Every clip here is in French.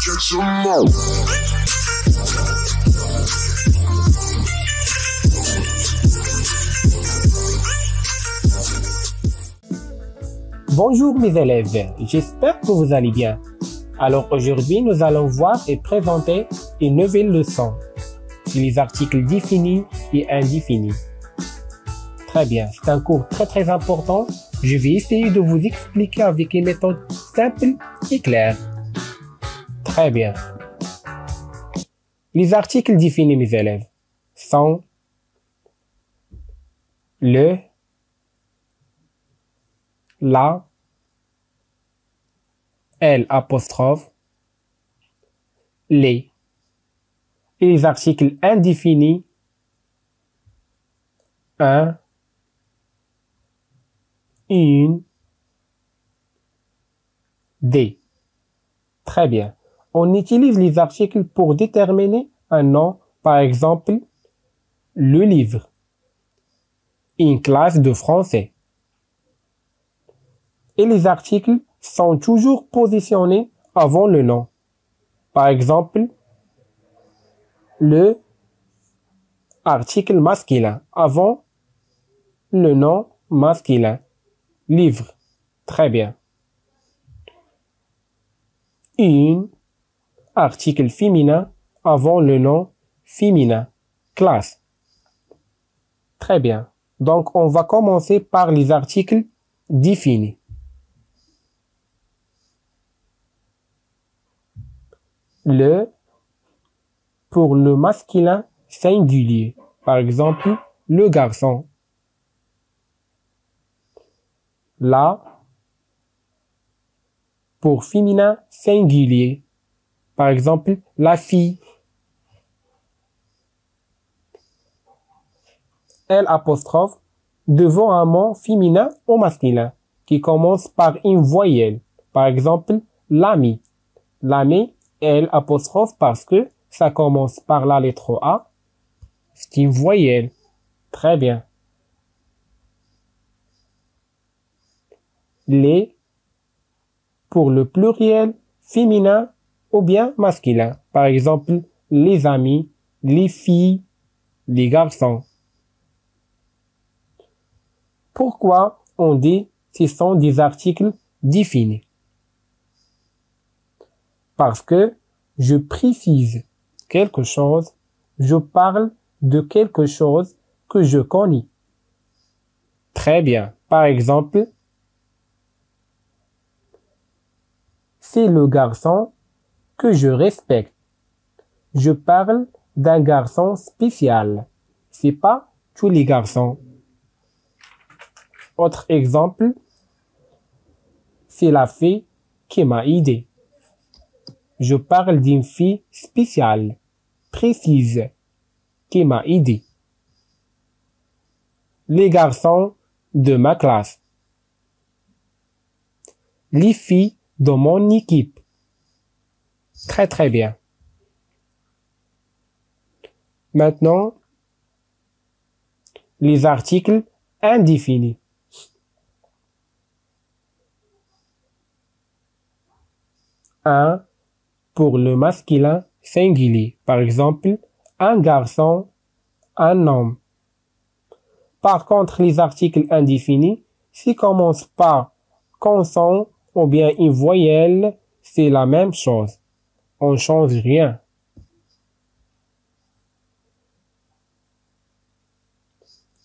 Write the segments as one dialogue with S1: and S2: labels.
S1: Get some more.
S2: Bonjour mes élèves, j'espère que vous allez bien. Alors aujourd'hui, nous allons voir et présenter une nouvelle leçon sur les articles définis et indéfinis. Très bien, c'est un cours très important. Je vais essayer de vous expliquer avec une méthode simple et claire. Très bien. Les articles définis, mes élèves, sont le, la, L apostrophe, les. Et les articles indéfinis, un, une, des. Très bien. On utilise les articles pour déterminer un nom, par exemple, le livre, une classe de français. Et les articles sont toujours positionnés avant le nom. Par exemple, le article masculin avant le nom masculin. Livre. Très bien. Une article féminin avant le nom féminin. Classe. Très bien. Donc, on va commencer par les articles définis. Le pour le masculin singulier. Par exemple, le garçon. La pour féminin singulier. Par exemple, la fille. L apostrophe devant un mot féminin ou masculin qui commence par une voyelle. Par exemple, l'ami. L'ami, L apostrophe parce que ça commence par la lettre A. C'est une voyelle. Très bien. Les pour le pluriel féminin ou bien masculin. Par exemple, les amis, les filles, les garçons. Pourquoi on dit que ce sont des articles définis? Parce que je précise quelque chose, je parle de quelque chose que je connais. Très bien. Par exemple, c'est le garçon que je respecte. Je parle d'un garçon spécial. C'est pas tous les garçons. Autre exemple, c'est la fille qui m'a aidé. Je parle d'une fille spéciale, précise, qui m'a aidé. Les garçons de ma classe. Les filles de mon équipe. Très bien. Maintenant, les articles indéfinis. Un pour le masculin singulier. Par exemple, un garçon, un homme. Par contre, les articles indéfinis, s'ils commencent par consonne ou bien une voyelle, c'est la même chose. On ne change rien.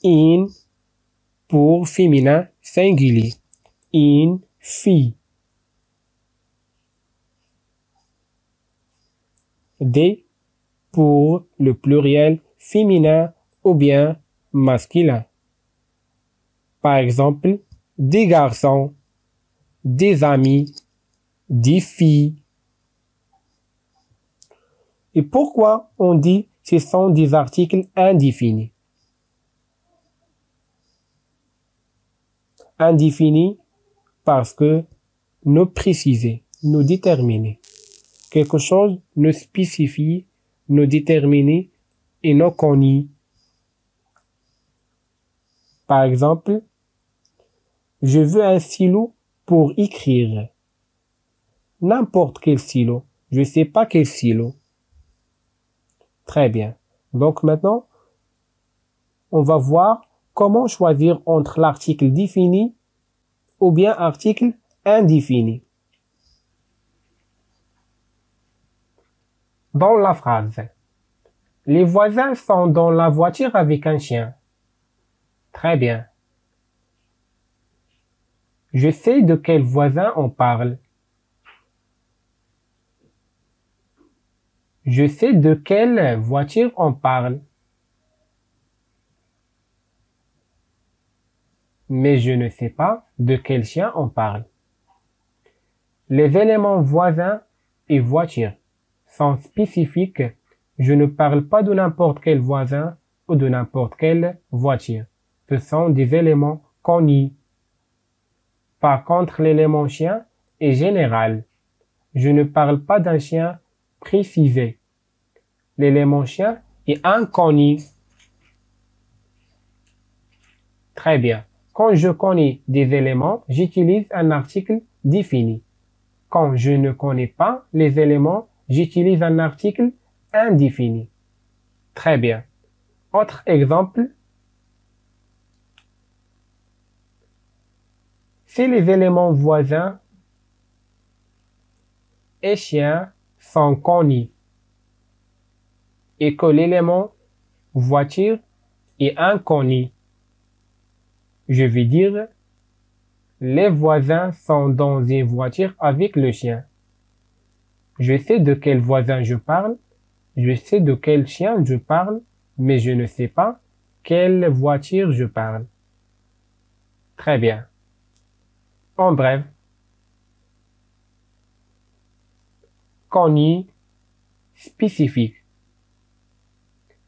S2: Une pour féminin singulier. Une fille. Des pour le pluriel féminin ou bien masculin. Par exemple, des garçons, des amis, des filles. Et pourquoi on dit que ce sont des articles indéfinis? Indéfinis parce que nous préciser, nous déterminer. Quelque chose nous spécifie, nous déterminer et nous connaît. Par exemple, je veux un stylo pour écrire. N'importe quel stylo. Je sais pas quel stylo. Très bien. Donc maintenant, on va voir comment choisir entre l'article défini ou bien article indéfini. Dans la phrase, les voisins sont dans la voiture avec un chien. Très bien. Je sais de quel voisin on parle. Je sais de quelle voiture on parle. Mais je ne sais pas de quel chien on parle. Les éléments voisins et voiture sont spécifiques. Je ne parle pas de n'importe quel voisin ou de n'importe quelle voiture. Ce sont des éléments connus. Par contre, l'élément chien est général. Je ne parle pas d'un chien précisé. L'élément chien est inconnu. Très bien. Quand je connais des éléments, j'utilise un article défini. Quand je ne connais pas les éléments, j'utilise un article indéfini. Très bien. Autre exemple. Si les éléments voisins et chien sont connus et que l'élément voiture est inconnu, je vais dire les voisins sont dans une voiture avec le chien. Je sais de quel voisin je parle, je sais de quel chien je parle, mais je ne sais pas quelle voiture je parle. Très bien. En bref, connu, spécifique.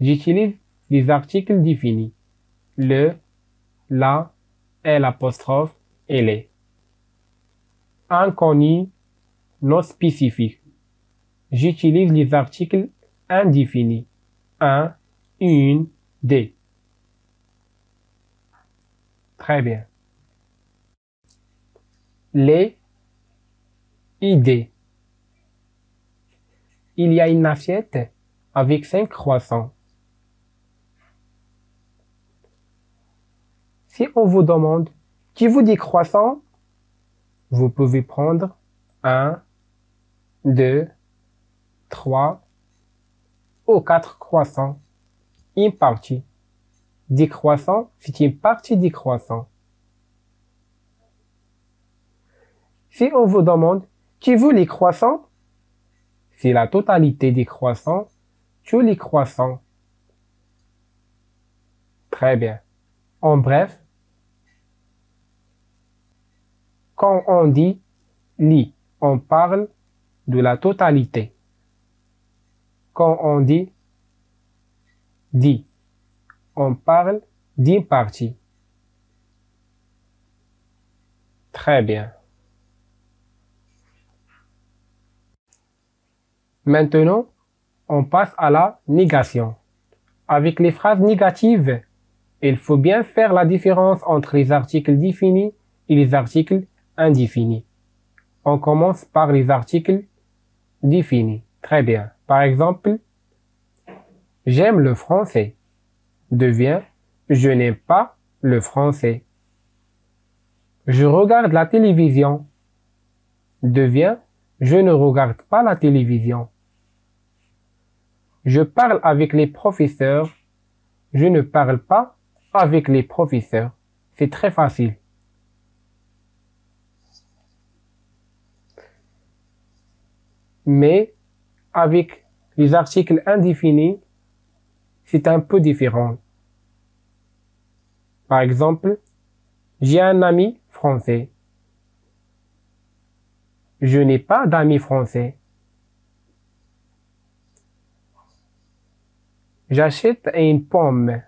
S2: J'utilise des articles définis. Le, la, l'apostrophe et les. Inconnu, non spécifique. J'utilise les articles indéfinis. Un, une, des. Très bien. Les, idées. Il y a une assiette avec 5 croissants. Si on vous demande qui vous dit croissant, vous pouvez prendre 1, 2, 3 ou 4 croissants. Une partie. Des croissants, c'est une partie des croissants. Si on vous demande qui veut les croissants, c'est la totalité des croissants, tous les croissants. Très bien. En bref, quand on dit lit, on parle de la totalité. Quand on dit, on parle d'une partie. Très bien. Maintenant, on passe à la négation. Avec les phrases négatives, il faut bien faire la différence entre les articles définis et les articles indéfinis. On commence par les articles définis. Très bien. Par exemple, j'aime le français devient je n'aime pas le français. Je regarde la télévision devient je ne regarde pas la télévision. Je parle avec les professeurs. Je ne parle pas avec les professeurs. C'est très facile. Mais avec les articles indéfinis, c'est un peu différent. Par exemple, j'ai un ami français. Je n'ai pas d'amis français. J'achète une pomme.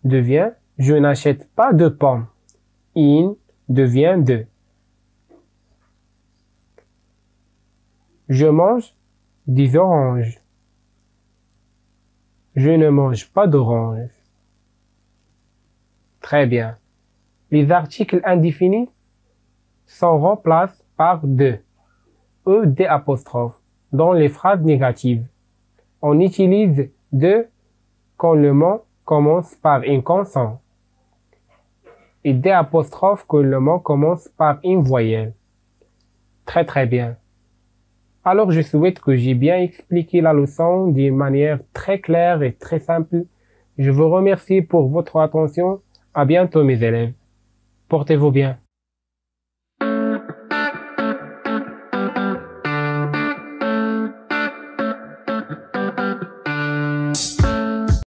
S2: Devient, je n'achète pas de pommes. Une devient deux. Je mange des oranges. Je ne mange pas d'oranges. Très bien. Les articles indéfinis sont remplacés par de. ED'. Dans les phrases négatives, on utilise de quand le mot commence par une consonne et D' quand le mot commence par une voyelle. Très bien. Alors je souhaite que j'ai bien expliqué la leçon d'une manière très claire et très simple. Je vous remercie pour votre attention. À bientôt mes élèves. Portez-vous bien.